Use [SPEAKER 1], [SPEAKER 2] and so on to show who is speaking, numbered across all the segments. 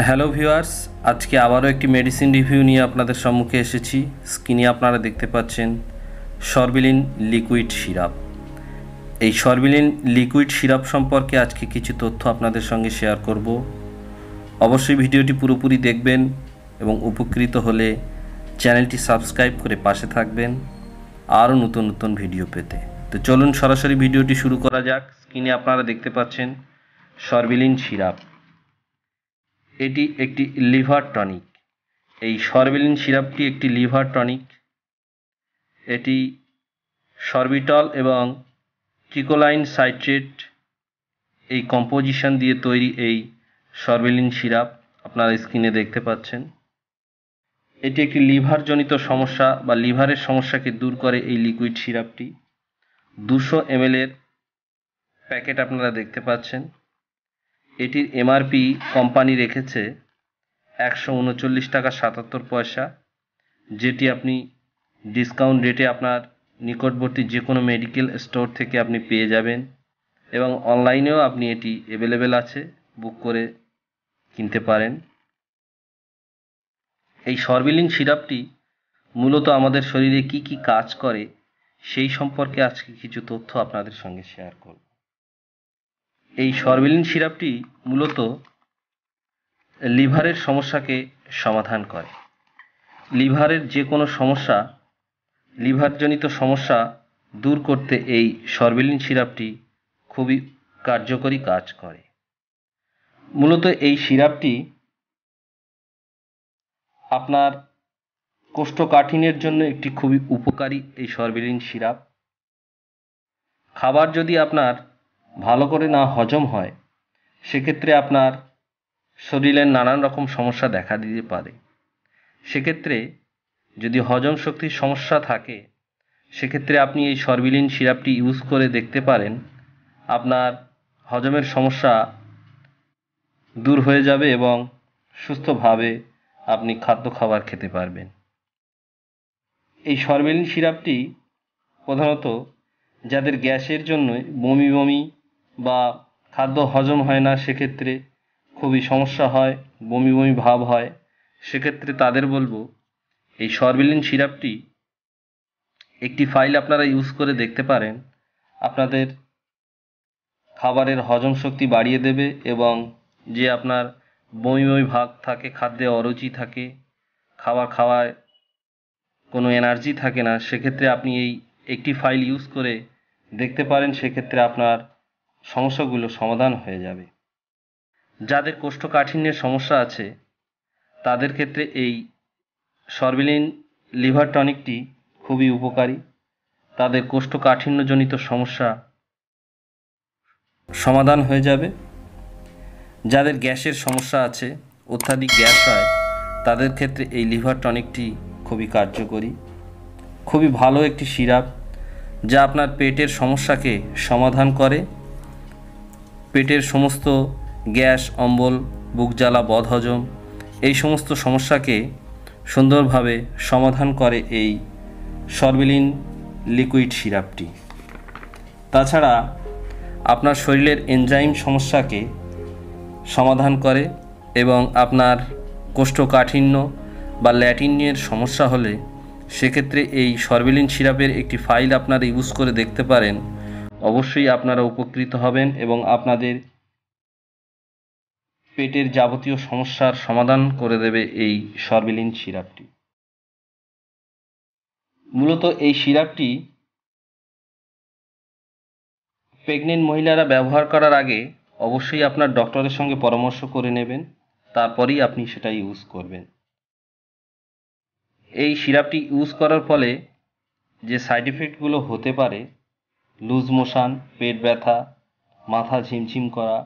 [SPEAKER 1] Hello viewers, আজকে আবারও একটি মেডিসিন রিভিউ নিয়ে আপনাদের সম্মুখে এসেছি। স্ক্রিনে আপনারা দেখতে পাচ্ছেন সরবিলিন লিকুইড সিরাপ। এই সরবিলিন লিকুইড সিরাপ সম্পর্কে আজকে কিছু তথ্য আপনাদের সঙ্গে শেয়ার করব। অবশ্যই ভিডিওটি পুরোপুরি দেখবেন এবং উপকৃত হলে চ্যানেলটি সাবস্ক্রাইব করে পাশে থাকবেন আরও নতুন নতুন ভিডিও পেতে। তো চলুন সরাসরি ভিডিওটি শুরু করা যাক। স্ক্রিনে আপনারা দেখতে পাচ্ছেন সরবিলিন সিরাপ। এটি একটি লিভার টনিক। এই সরবিলিন সিরাপটি একটি লিভার টনিক। এটি সরবিটল এবং ট্রিকোলাইন সাইট্রেট এই কম্পোজিশন দিয়ে তৈরি এই সরবিলিন সিরাপ আপনারা স্ক্রিনে দেখতে পাচ্ছেন। এটি একটি লিভারজনিত সমস্যা বা লিভারের সমস্যাকে দূর করে এই লিকুইড সিরাপটি। 200 ml এর প্যাকেট আপনারা দেখতে পাচ্ছেন। এটির এমআরপি কোম্পানি রেখেছে 139 টাকা 77 পয়সা, যেটি আপনি ডিসকাউন্ট রেটে আপনার নিকটবর্তী যে কোনো মেডিকেল স্টোর থেকে আপনি পেয়ে যাবেন এবং অনলাইনেও আপনি এটি অ্যাভেলেবেল আছে, বুক করে কিনতে পারেন। এই সরবিলিন সিরাপটি মূলত আমাদের শরীরে কি কি কাজ করে সেই সম্পর্কে আজকে কিছু তথ্য আপনাদের সঙ্গে শেয়ার করব। এই সরবিলিন সিরাপটি মূলত লিভারের সমস্যাকে সমাধান করে। লিভারের যে কোনো সমস্যা, লিভারজনিত সমস্যা দূর করতে এই সরবিলিন সিরাপটি খুবই কার্যকরী কাজ করে। মূলত এই সিরাপটি আপনার কোষ্ঠকাঠিন্যের জন্য একটি খুবই উপকারী এই সরবিলিন সিরাপ। খাবার যদি আপনার ভালো করে না হজম হয়, সেক্ষেত্রে আপনার শরীরের নানান রকম সমস্যা দেখা দিতে পারে। সেক্ষেত্রে যদি হজম শক্তির সমস্যা থাকে, সেক্ষেত্রে আপনি এই সরবিলিন সিরাপটি ইউজ করে দেখতে পারেন। আপনার হজমের সমস্যা দূর হয়ে যাবে এবং সুস্থভাবে আপনি খাবার খেতে পারবেন। এই সরবিলিন সিরাপটি প্রধানত যাদের গ্যাসের জন্য বমি বমি বা খাদ্য হজম হয় না, সেক্ষেত্রে খুবই সমস্যা হয়, বমি বমি ভাব হয়, সেক্ষেত্রে তাদের বলবো এই সরবিলিন সিরাপটি একটি ফাইল আপনারা ইউজ করে দেখতে পারেন। আপনাদের খাবারের হজম শক্তি বাড়িয়ে দেবে এবং যে আপনার বমি বমি ভাব থাকে, খাদ্যে অরুচি থাকে, খাবার খাওয়ায় কোনো এনার্জি থাকে না, সেক্ষেত্রে আপনি এই একটি ফাইল ইউজ করে দেখতে পারেন। সেক্ষেত্রে আপনার সমস্যাগুলো সমাধান হয়ে যাবে। যাদের কোষ্ঠকাঠিন্যের সমস্যা আছে, তাদের ক্ষেত্রে এই সরবিলিন লিভার টনিকটি খুবই উপকারী। তাদের কোষ্ঠকাঠিন্যজনিত সমস্যা সমাধান হয়ে যাবে। যাদের গ্যাসের সমস্যা আছে, অত্যাধিক গ্যাস হয়, তাদের ক্ষেত্রে এই লিভার টনিকটি খুবই কার্যকরী। খুবই ভালো একটি সিরাপ যা আপনার পেটের সমস্যাকে সমাধান করে। পেটের সমস্ত গ্যাস, অম্বল, বুক জ্বালা, বদহজম এই সমস্ত সমস্যাকে সুন্দরভাবে সমাধান করে এই সরবিলিন লিকুইড সিরাপটি। তাছাড়া আপনার শরীরের এনজাইম সমস্যাকে সমাধান করে এবং আপনার কোষ্ঠকাঠিন্য বা ল্যাটিনের সমস্যা হলে সেক্ষেত্রে এই সরবিলিন সিরাপের একটি ফাইল আপনারা ইউজ করে দেখতে পারেন। অবশ্যই আপনারা উপকৃত হবেন এবং আপনাদের পেটের যাবতীয় সমস্যার সমাধান করে দেবে এই সরবিলিন সিরাপটি। মূলত এই সিরাপটি প্রেগনেন্ট মহিলারা ব্যবহার করার আগে অবশ্যই আপনার ডক্টরের সঙ্গে পরামর্শ করে নেবেন, তারপরেই আপনি সেটা ইউজ করবেন। এই সিরাপটি ইউজ করার ফলে যে সাইড এফেক্টগুলো হতে পারে, লুজ মোশন, পেট ব্যথা, মাথা ঝিমঝিম করা,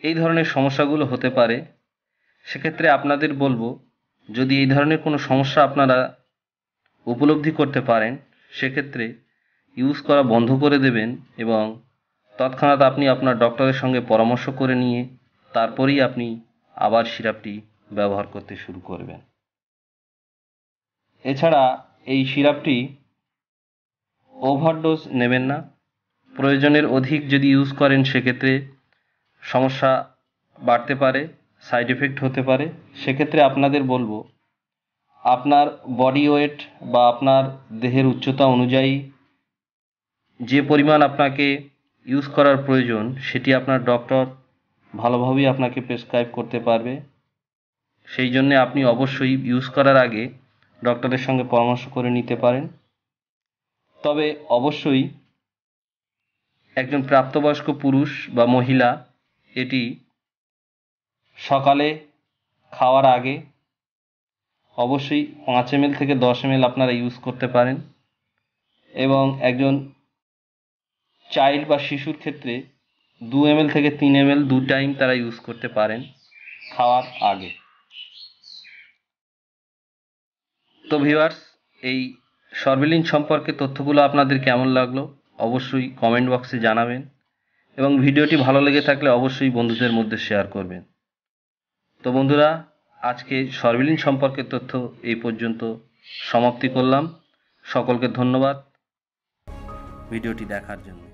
[SPEAKER 1] এই ধরনের সমস্যাগুলো হতে পারে। সেক্ষেত্রে আপনাদের বলবো, যদি এই ধরনের কোনো সমস্যা আপনারা উপলব্ধি করতে পারেন, সেক্ষেত্রে ইউজ করা বন্ধ করে দেবেন এবং তৎক্ষণাৎ আপনি আপনার ডক্টরের সঙ্গে পরামর্শ করে নিয়ে তারপরেই আপনি আবার সিরাপটি ব্যবহার করতে শুরু করবেন। এছাড়া এই সিরাপটি ওভারডোজ নেবেন না। প্রয়োজনের অধিক যদি ইউজ করেন, সেক্ষেত্রে সমস্যা বাড়তে পারে, সাইড এফেক্ট হতে পারে। সেক্ষেত্রে আপনাদের বলবো, আপনার বডি ওয়েট বা আপনার দেহের উচ্চতা অনুযায়ী যে পরিমাণ আপনাকে ইউজ করার প্রয়োজন সেটি আপনার ডক্টর ভালোভাবেই আপনাকে প্রেসক্রাইব করতে পারবে। সেই জন্যে আপনি অবশ্যই ইউজ করার আগে ডক্টরের সঙ্গে পরামর্শ করে নিতে পারেন। তবে অবশ্যই একজন প্রাপ্তবয়স্ক পুরুষ বা মহিলা এটি সকালে খাওয়ার আগে অবশ্যই 5 ml থেকে 10 ml আপনারা ইউজ করতে পারেন, এবং একজন চাইল্ড বা শিশুর ক্ষেত্রে 2 ml থেকে 3 ml 2 টাইম তারা ইউজ করতে পারেন খাওয়ার আগে। তো ভিউয়ার্স, এই সরবেলিন সম্পর্কে তথ্যগুলো আপনাদের কেমন লাগলো অবশ্যই কমেন্ট বক্সে জানাবেন, এবং ভিডিওটি ভালো লেগে থাকলে অবশ্যই বন্ধুদের মধ্যে শেয়ার করবেন। তো বন্ধুরা, আজকে সরবেলিন সম্পর্কে তথ্য এই পর্যন্ত সমাপ্তি করলাম। সকলকে ধন্যবাদ ভিডিওটি দেখার জন্য।